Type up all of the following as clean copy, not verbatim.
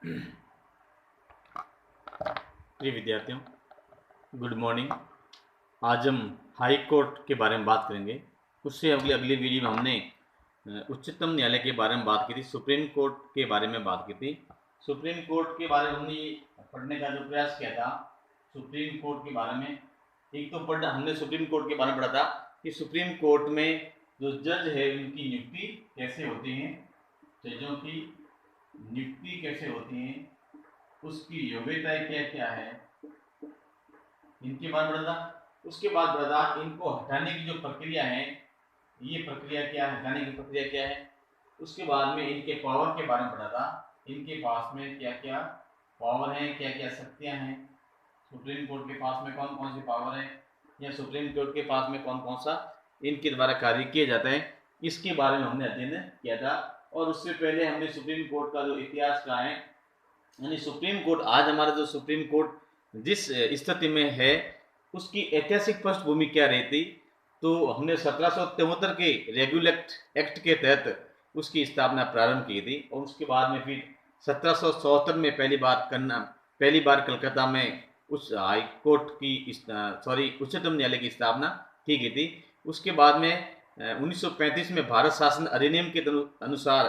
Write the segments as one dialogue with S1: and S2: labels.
S1: प्रिय विद्यार्थियों, good morning. आज हम हाई कोर्ट के बारे में बात करेंगे। उससे अगली वीडियो में हमने उच्चतम न्यायालय के बारे में बात की थी, सुप्रीम कोर्ट के बारे में बात की थी। सुप्रीम कोर्ट के बारे में हमने पढ़ने का जो प्रयास किया था, सुप्रीम कोर्ट के बारे में एक तो हमने सुप्रीम कोर्ट के बारे में पढ़ा था कि सुप्रीम कोर्ट में जो जज है उनकी नियुक्ति कैसे होती है, जजों की नियुक्ति कैसे होती है, उसकी योग्यता क्या क्या है, इनके बारे में पढ़ा। उसके बाद पढ़ा इनको हटाने की जो प्रक्रिया है, ये प्रक्रिया क्या है, हटाने की प्रक्रिया क्या है। उसके बाद में इनके पावर के बारे में पढ़ा था, इनके पास में क्या क्या पावर है, क्या क्या शक्तियां हैं, सुप्रीम कोर्ट के पास में कौन कौन सी पावर है, या सुप्रीम कोर्ट के पास में कौन कौन सा इनके द्वारा कार्य किए जाते हैं, इसके बारे में हमने अध्ययन किया था। और उससे पहले हमने सुप्रीम कोर्ट का जो इतिहास का है, यानी सुप्रीम कोर्ट आज हमारा जो सुप्रीम कोर्ट जिस स्थिति में है उसकी ऐतिहासिक पृष्ठभूमि क्या रहती, तो हमने 1773 के रेगुलेट एक्ट के तहत उसकी स्थापना प्रारंभ की थी। और उसके बाद में फिर 1774 में पहली बार कलकत्ता में उस हाई कोर्ट की उच्चतम न्यायालय की स्थापना की गई थी। उसके बाद में 1935 में भारत शासन अधिनियम के अनुसार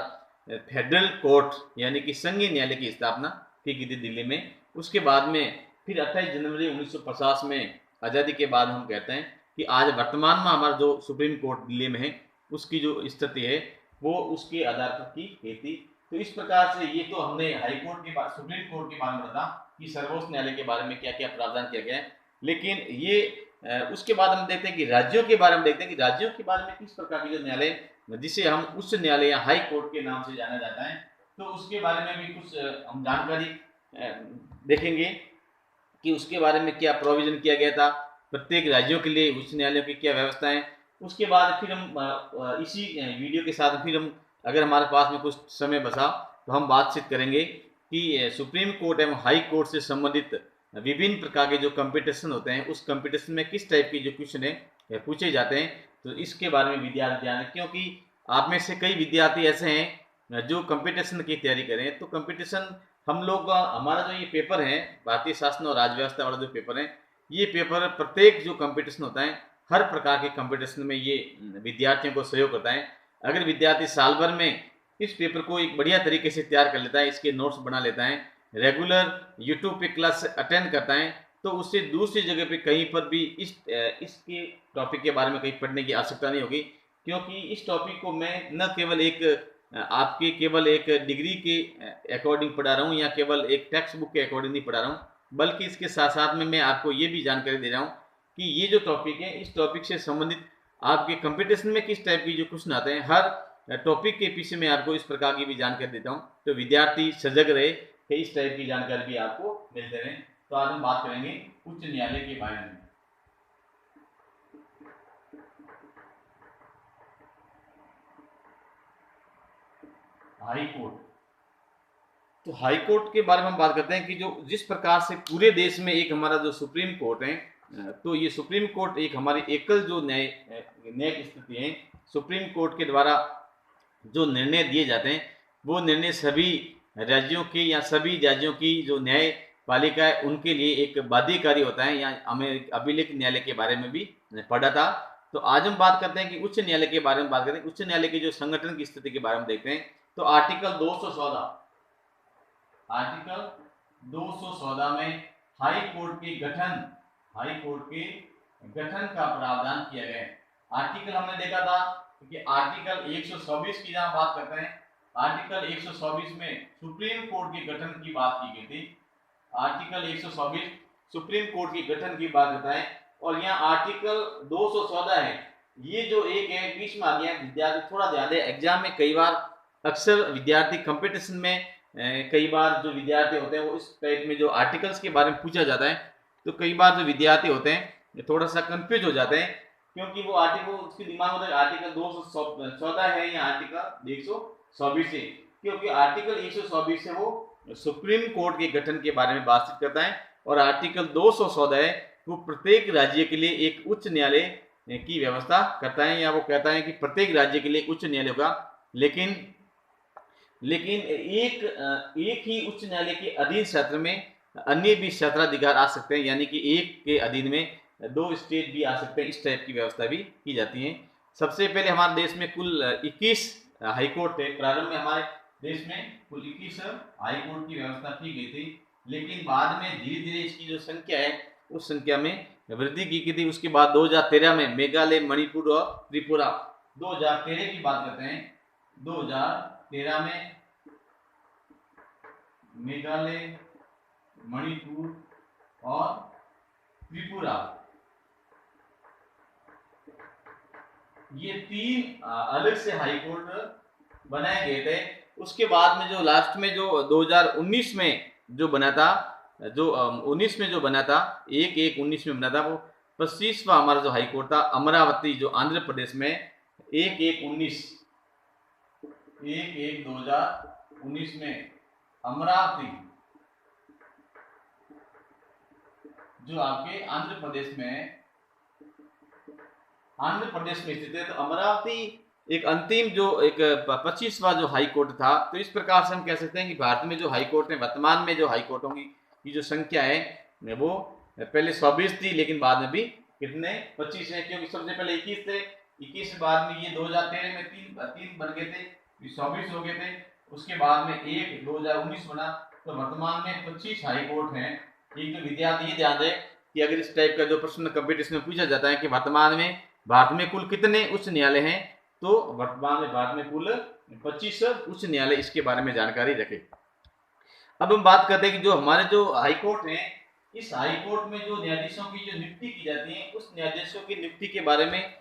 S1: फेडरल कोर्ट यानी कि संघीय न्यायालय की स्थापना की गई थी दिल्ली में। उसके बाद में फिर 28 जनवरी 1950 में आज़ादी के बाद हम कहते हैं कि आज वर्तमान में हमारा जो सुप्रीम कोर्ट दिल्ली में है उसकी जो स्थिति है वो उसके आधार पर की गई थी। तो इस प्रकार से ये तो हमने हाई कोर्ट के बाद सुप्रीम कोर्ट के बारे में बताया कि सर्वोच्च न्यायालय के बारे में क्या क्या प्रावधान किया गया है। लेकिन ये उसके बाद हम देखते हैं कि राज्यों के बारे में देखते हैं कि राज्यों के बारे में किस प्रकार के जो न्यायालय जिसे हम उच्च न्यायालय या हाई कोर्ट के नाम से जाना जाता है, तो उसके बारे में भी कुछ हम जानकारी देखेंगे कि उसके बारे में क्या प्रोविजन किया गया था, प्रत्येक राज्यों के लिए उच्च न्यायालयों की क्या व्यवस्था है। उसके बाद फिर हम इसी वीडियो के साथ फिर हम अगर हमारे पास में कुछ समय बचा तो हम बातचीत करेंगे कि सुप्रीम कोर्ट एवं हाई कोर्ट से संबंधित विभिन्न प्रकार के जो कंपटीशन होते हैं उस कंपटीशन में किस टाइप के जो क्वेश्चन है पूछे जाते हैं। तो इसके बारे में विद्यार्थी जाने, क्योंकि आप में से कई विद्यार्थी ऐसे हैं जो कंपटीशन की तैयारी करें। तो कंपटीशन हम लोग हमारा जो ये पेपर है भारतीय शासन और राज्य व्यवस्था वाला जो पेपर है, ये पेपर प्रत्येक जो कंपटीशन होता है हर प्रकार के कंपटीशन में ये विद्यार्थियों को सहयोग करता है। अगर विद्यार्थी साल भर में इस पेपर को एक बढ़िया तरीके से तैयार कर लेता है, इसके नोट्स बना लेता है, रेगुलर यूट्यूब पे क्लास अटेंड करता है, तो उससे दूसरी जगह पे कहीं पर भी इसके टॉपिक के बारे में कहीं पढ़ने की आवश्यकता नहीं होगी। क्योंकि इस टॉपिक को मैं न केवल आपके केवल एक डिग्री के अकॉर्डिंग पढ़ा रहा हूँ या केवल एक टेक्स्ट बुक के अकॉर्डिंग नहीं पढ़ा रहा हूँ, बल्कि इसके साथ साथ में मैं आपको ये भी जानकारी दे रहा हूँ कि ये जो टॉपिक है इस टॉपिक से संबंधित आपके कंपटीशन में किस टाइप की जो क्वेश्चन आते हैं, हर टॉपिक के पीछे मैं आपको इस प्रकार की भी जानकारी देता हूँ। तो विद्यार्थी सजग रहे कि इस टाइप की जानकारी भी आपको मिलते रहे। तो आज हम बात करेंगे उच्च न्यायालय के बारे में। हाई कोर्ट, तो हाई कोर्ट के बारे में हम बात करते हैं कि जो जिस प्रकार से पूरे देश में एक हमारा जो सुप्रीम कोर्ट है, तो ये सुप्रीम कोर्ट एक हमारी एकल जो न्यायिक स्थिति है। सुप्रीम कोर्ट के द्वारा जो निर्णय दिए जाते हैं वो निर्णय सभी राज्यों के या सभी राज्यों की जो न्यायपालिका है उनके लिए एक बाध्यकारी होता है। या हमें अभिलेख न्यायालय के बारे में भी पढ़ा था। तो आज हम बात करते हैं कि उच्च न्यायालय के बारे में बात करते हैं। उच्च न्यायालय के जो संगठन की स्थिति के बारे में देखते हैं। तो आर्टिकल 214 में हाई कोर्ट के गठन का प्रावधान किया गया है। आर्टिकल हमने देखा था कि आर्टिकल 124 की जहां बात करते हैं, आर्टिकल 124 में सुप्रीम कोर्ट के गठन की बात की गई थी। आर्टिकल 124 सुप्रीम कोर्ट के गठन की बात करता है। और यहाँ आर्टिकल 214 है, ये जो एक है बीच में आ गया। विद्यार्थी थोड़ा ध्यान दे, एग्जाम में कई बार अक्सर विद्यार्थी कंपटीशन में कई बार जो विद्यार्थी होते हैं वो इस टाइप में जो आर्टिकल्स के बारे में पूछा जाता है, तो कई बार जो विद्यार्थी होते हैं थोड़ा सा कंफ्यूज हो जाते हैं, क्योंकि वो आर्टिकल उसके दिमाग में आर्टिकल 214 है या आर्टिकल 124 है। क्योंकि आर्टिकल 124 से वो सुप्रीम कोर्ट के गठन के बारे में बातचीत करता है, और आर्टिकल 214 है वो प्रत्येक राज्य के लिए एक उच्च न्यायालय की व्यवस्था करता है, या वो कहता है कि प्रत्येक राज्य के लिए उच्च न्यायालय होगा। लेकिन लेकिन एक ही उच्च न्यायालय के अधीन क्षेत्र में अन्य भी क्षेत्राधिकार आ सकते हैं, यानी कि एक के अधीन में दो स्टेट भी आ सकते हैं। इस टाइप की व्यवस्था भी की जाती है। सबसे पहले हमारे देश में कुल 21 हाईकोर्ट थे। प्रारंभ में हमारे देश में कुल 21 हाईकोर्ट की व्यवस्था की गई थी, लेकिन बाद में धीरे धीरे इसकी जो संख्या है उस संख्या में वृद्धि की गई थी। उसके बाद 2013 में मेघालय, मणिपुर और त्रिपुरा, 2013 की बात करते हैं, 2013 में मेघालय, मणिपुर और त्रिपुरा, ये तीन अलग से हाईकोर्ट बनाए गए थे। उसके बाद में जो लास्ट में जो 2019 में जो बना था, जो 19 में जो बना था, 1/1/19 में बना था, वो 25वां हमारा जो हाईकोर्ट था अमरावती, जो आंध्र प्रदेश में 1/1/19 1/1/2019 में अमरावती, जो आपके आंध्र प्रदेश में स्थित है। तो अमरावती एक अंतिम जो एक 25वां जो हाई कोर्ट था। तो इस प्रकार से हम कह सकते हैं कि भारत में जो हाई कोर्ट है, वर्तमान में जो हाई कोर्टों की जो संख्या है वो पहले 24 थी, लेकिन बाद में भी कितने 25 है, क्योंकि सबसे पहले 21 थे, 21 के बाद में ये 2013 में तीन बन गए थे, 24 हो गए थे। उसके बाद में एक 2019 बना, तो वर्तमान में 25 हाई कोर्ट हैं। एक तो विद्यार्थी ये ध्यान दें कि अगर इस टाइप का जो प्रश्न कंपटीशन में पूछा जाता है कि वर्तमान में भारत में कुल कितने उच्च न्यायालय हैं, तो वर्तमान में भारत में कुल 25 उच्च न्यायालय, इसके बारे में जानकारी रखें। अब हम बात करते हैं कि जो हमारे जो हाईकोर्ट हैं, इस हाईकोर्ट में जो न्यायाधीशों की जो नियुक्ति की जाती है, उस न्यायाधीशों की नियुक्ति के बारे में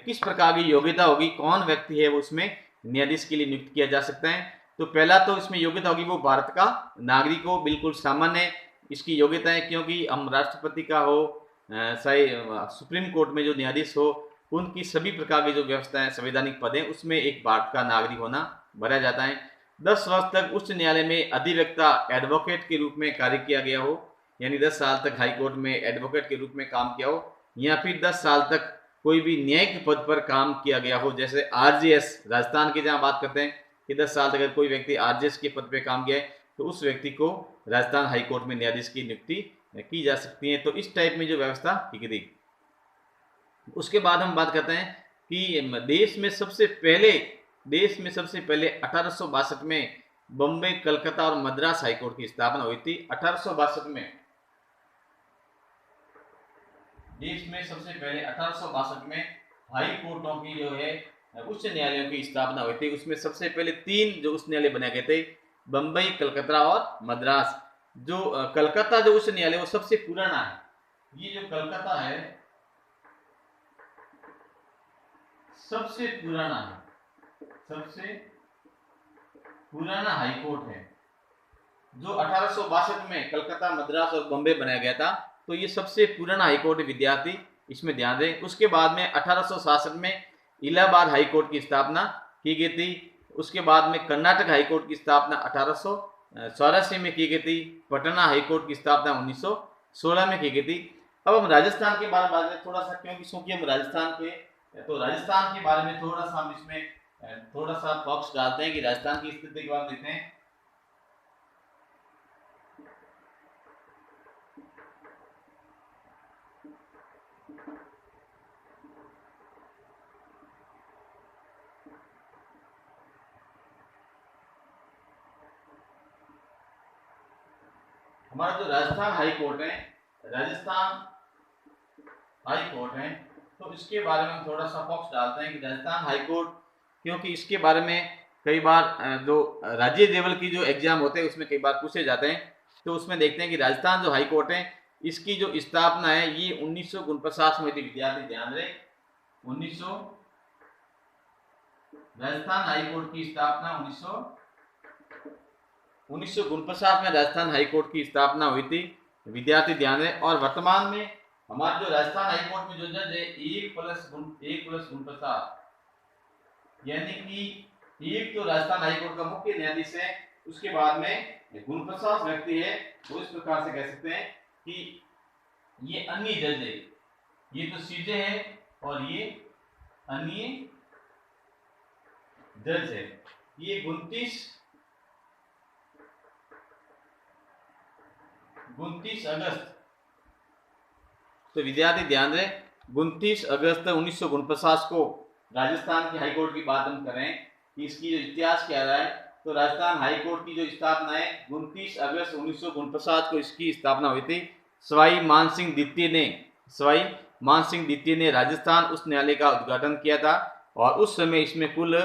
S1: किस प्रकार की योग्यता होगी, कौन व्यक्ति है वो उसमें न्यायाधीश के लिए नियुक्त किया जा सकता है। तो पहला तो इसमें योग्यता होगी वो भारत का नागरिक हो, बिल्कुल सामान्य इसकी योग्यता है, क्योंकि हम राष्ट्रपति का हो, चाहे सुप्रीम कोर्ट में जो न्यायाधीश हो, उनकी सभी प्रकार की जो व्यवस्था है, संवैधानिक पद है, उसमें एक भारत का नागरिक होना भरा जाता है। 10 वर्ष तक उच्च न्यायालय में अधिवक्ता एडवोकेट के रूप में कार्य किया गया हो, यानी 10 साल तक हाईकोर्ट में एडवोकेट के रूप में काम किया हो, या फिर 10 साल तक कोई भी न्यायिक पद पर काम किया गया हो, जैसे आरजेएस राजस्थान की जहां बात करते हैं कि 10 साल तक अगर कोई व्यक्ति आरजेएस के पद पर काम किया है, तो उस व्यक्ति को राजस्थान हाईकोर्ट में न्यायाधीश की नियुक्ति की जा सकती है। तो इस टाइप में जो व्यवस्था की गई। उसके बाद हम बात करते हैं कि देश में सबसे पहले 1862 में बम्बई, कलकत्ता और मद्रास हाईकोर्ट की स्थापना हुई थी। 1862 में देश में सबसे पहले 1862 में हाई कोर्टों की जो है उच्च न्यायालयों की स्थापना हुई थी। उसमें सबसे पहले 3 जो उच्च न्यायालय बनाए गए थे, बम्बई, कलकत्ता और मद्रास। जो कलकत्ता जो उच्च न्यायालय वो सबसे पुराना है। ये जो कलकत्ता है सबसे पुराना हाईकोर्ट है, जो 1862 में कलकत्ता, मद्रास और बॉम्बे बनाया गया था। तो ये सबसे पुराना हाईकोर्ट विद्यार्थी इसमें ध्यान दें। उसके बाद में 1866 में इलाहाबाद हाईकोर्ट की स्थापना की गई थी। उसके बाद में कर्नाटक हाईकोर्ट की स्थापना 1884 में की गई थी। पटना हाईकोर्ट की स्थापना 1916 में की गई थी। अब हम राजस्थान के बारे में बात करें थोड़ा सा, क्योंकि हम राजस्थान के, तो राजस्थान के बारे में थोड़ा सा हम इसमें थोड़ा सा बॉक्स डालते हैं कि राजस्थान की स्थिति के बारे में देखते हैं। हमारा जो राजस्थान हाई कोर्ट है, तो इसके बारे में हम थोड़ा सा बॉक्स डालते हैं कि राजस्थान हाई कोर्ट, क्योंकि इसके बारे में कई बार जो राज्य लेवल की जो एग्जाम होते हैं उसमें कई बार पूछे जाते हैं। तो उसमें देखते हैं कि राजस्थान जो हाई कोर्ट है, इसकी जो स्थापना है ये 1949 में थी। विद्यार्थी ध्यान रहे, राजस्थान हाई कोर्ट की स्थापना 1949 में राजस्थान हाई कोर्ट की स्थापना हुई थी। विद्यार्थी ध्यान दें। और वर्तमान में हमारे जो राजस्थान हाई कोर्ट में जो जज है 1+49, यानी कि एक तो राजस्थान हाई कोर्ट का मुख्य न्यायाधीश है, उसके बाद में 49 व्यक्ति है। तो इस प्रकार से कह सकते हैं कि ये अन्य जज है, ये तो सीजे है और ये अन्य जज है। ये 29 29 अगस्त, तो विद्यार्थी ध्यान दें, 29 अगस्त 1949 को राजस्थान की हाईकोर्ट की बात हम करें कि इसकी जो इतिहास क्या रहा है, तो राजस्थान हाईकोर्ट की जो स्थापना है 29 अगस्त 1949 को इसकी स्थापना हुई थी। सवाई मानसिंह द्वितीय ने राजस्थान उच्च न्यायालय का उद्घाटन किया था और उस समय इसमें कुल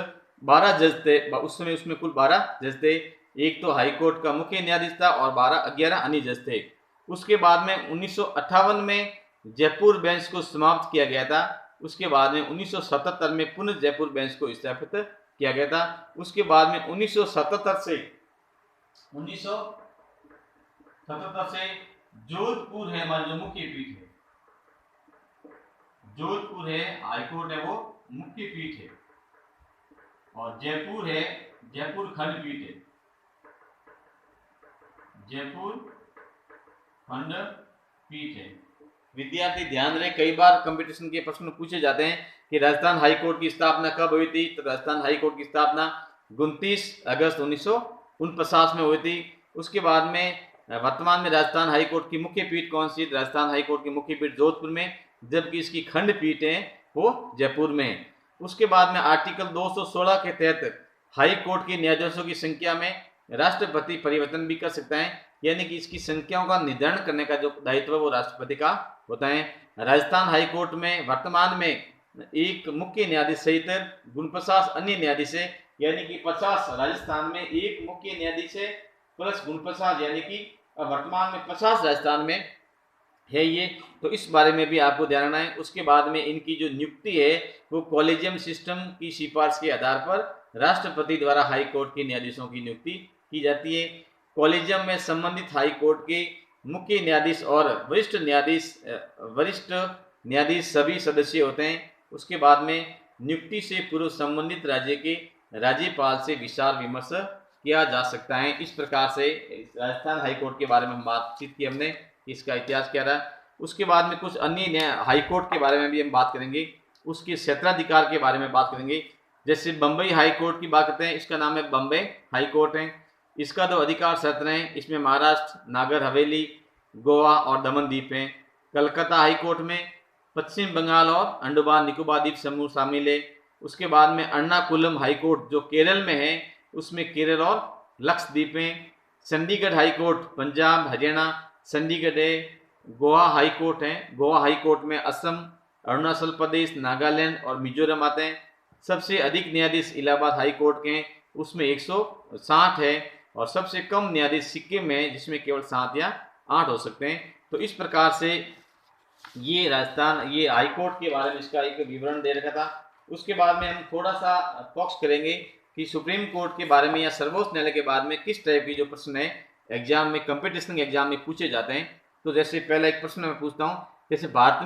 S1: 12 जज थे। उस समय उसमें कुल 12 जज थे। एक तो हाईकोर्ट का मुख्य न्यायाधीश था और 11 अन्य जज थे। उसके बाद में 1958 में जयपुर बेंच को समाप्त किया गया था। उसके बाद में 1977 में पुनः जयपुर बेंच को स्थापित किया गया था। उसके बाद में 1977 से जोधपुर है हमारी जो मुख्य पीठ है, जोधपुर है हाईकोर्ट है वो मुख्य पीठ है, और जयपुर है जयपुर खंडपीठ है, जयपुर खंडपीठ है। विद्यार्थी ध्यान रहे, कई बार कंपटीशन के प्रश्न पूछे जाते हैं कि राजस्थान हाईकोर्ट की स्थापना कब हुई थी, तो राजस्थान हाईकोर्ट की स्थापना 29 अगस्त 1949 में हुई थी। उसके बाद में वर्तमान में राजस्थान हाईकोर्ट की मुख्य पीठ कौन सी? राजस्थान हाईकोर्ट की मुख्य पीठ जोधपुर में, जबकि इसकी खंडपीठ है वो जयपुर में। उसके बाद में आर्टिकल 216 के तहत हाईकोर्ट के न्यायाधीशों की संख्या में राष्ट्रपति परिवर्तन भी कर सकता है, यानी कि इसकी संख्याओं का निर्धारण करने का जो दायित्व है वो राष्ट्रपति का होता है। राजस्थान हाईकोर्ट में वर्तमान में एक मुख्य न्यायाधीश सहित 49 अन्य न्यायाधीश है, यानी कि 50 राजस्थान में एक मुख्य न्यायाधीश है प्लस 49, यानी कि वर्तमान में 50 राजस्थान में है ये। तो इस बारे में भी आपको ध्यान रखना है। उसके बाद में इनकी जो नियुक्ति है वो कॉलेजियम सिस्टम की सिफारिश के आधार पर राष्ट्रपति द्वारा हाईकोर्ट के न्यायाधीशों की नियुक्ति की जाती है। कॉलेजियम में संबंधित हाईकोर्ट के मुख्य न्यायाधीश और वरिष्ठ न्यायाधीश सभी सदस्य होते हैं। उसके बाद में नियुक्ति से पूर्व संबंधित राज्य के राज्यपाल से विचार विमर्श किया जा सकता है। इस प्रकार से राजस्थान हाईकोर्ट के बारे में हम बातचीत की हमने, इसका इतिहास क्या रहा। उसके बाद में कुछ अन्य हाईकोर्ट के बारे में भी हम बात करेंगे, उसके क्षेत्राधिकार के बारे में बात करेंगे। जैसे बम्बई हाईकोर्ट की बात करते हैं, इसका नाम है बम्बई हाईकोर्ट है। इसका जो अधिकार क्षेत्र है इसमें महाराष्ट्र, नागर हवेली, गोवा और दमन द्वीप हैं। कलकत्ता हाईकोर्ट में पश्चिम बंगाल और अंडमान निकोबार द्वीप समूह शामिल है। उसके बाद में एर्नाकुलम हाईकोर्ट जो केरल में है, उसमें केरल और लक्षद्वीप हैं। चंडीगढ़ हाईकोर्ट पंजाब, हरियाणा, चंडीगढ़ है। गोवा हाईकोर्ट है, गोवा हाईकोर्ट में असम, अरुणाचल प्रदेश, नागालैंड और मिजोरम आते हैं। सबसे अधिक न्यायाधीश इलाहाबाद हाईकोर्ट के हैं, उसमें 160 है, और सबसे कम न्यायाधीश सिक्किम में जिसमें केवल 7 या 8 हो सकते हैं। तो इस प्रकार से ये राजस्थान ये हाईकोर्ट के बारे में इसका एक विवरण दे रखा था। उसके बाद में हम थोड़ा सा फोकस करेंगे कि सुप्रीम कोर्ट के बारे में या सर्वोच्च न्यायालय के बारे में किस टाइप की जो प्रश्न है एग्जाम में, कंपटीशन एग्जाम में पूछे जाते हैं। तो जैसे पहला एक प्रश्न मैं पूछता हूँ, जैसे भारत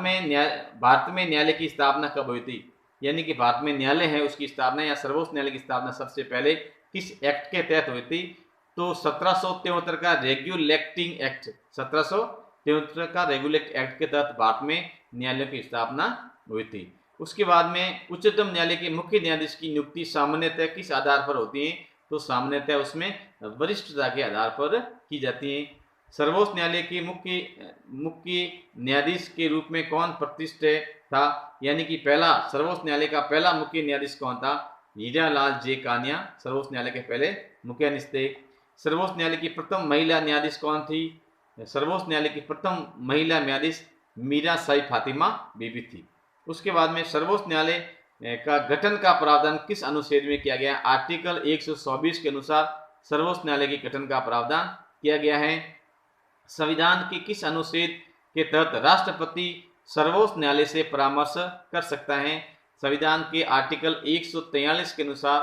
S1: में न्यायालय की स्थापना कब हुई थी, यानी कि भारत में न्यायालय है उसकी स्थापना या सर्वोच्च न्यायालय की स्थापना सबसे पहले किस एक्ट के तहत हुई थी? तो 1773 का रेगुलेटिंग एक्ट, 1773 का रेगुलेट एक्ट के तहत भारत में न्यायालय की स्थापना हुई थी। उसके बाद में उच्चतम न्यायालय के मुख्य न्यायाधीश की नियुक्ति सामान्यतः किस आधार पर होती है? तो सामान्यतः उसमें वरिष्ठता के आधार पर की जाती है। सर्वोच्च न्यायालय के मुख्य न्यायाधीश के रूप में कौन प्रतिष्ठित था, यानी कि पहला सर्वोच्च न्यायालय का पहला मुख्य न्यायाधीश कौन था? हीरालाल जे कानिया सर्वोच्च न्यायालय के पहले मुख्य न्यायाधीश थे। सर्वोच्च न्यायालय की प्रथम महिला न्यायाधीश कौन थी? सर्वोच्च न्यायालय की प्रथम महिला न्यायाधीश मीरा साई फातिमा बीबी थी। उसके बाद में सर्वोच्च न्यायालय का गठन का प्रावधान किस अनुच्छेद में किया गया? आर्टिकल 124 के अनुसार सर्वोच्च न्यायालय के गठन का प्रावधान किया गया है। संविधान के किस अनुच्छेद के तहत राष्ट्रपति सर्वोच्च न्यायालय से परामर्श कर सकता है? संविधान के आर्टिकल 143 के अनुसार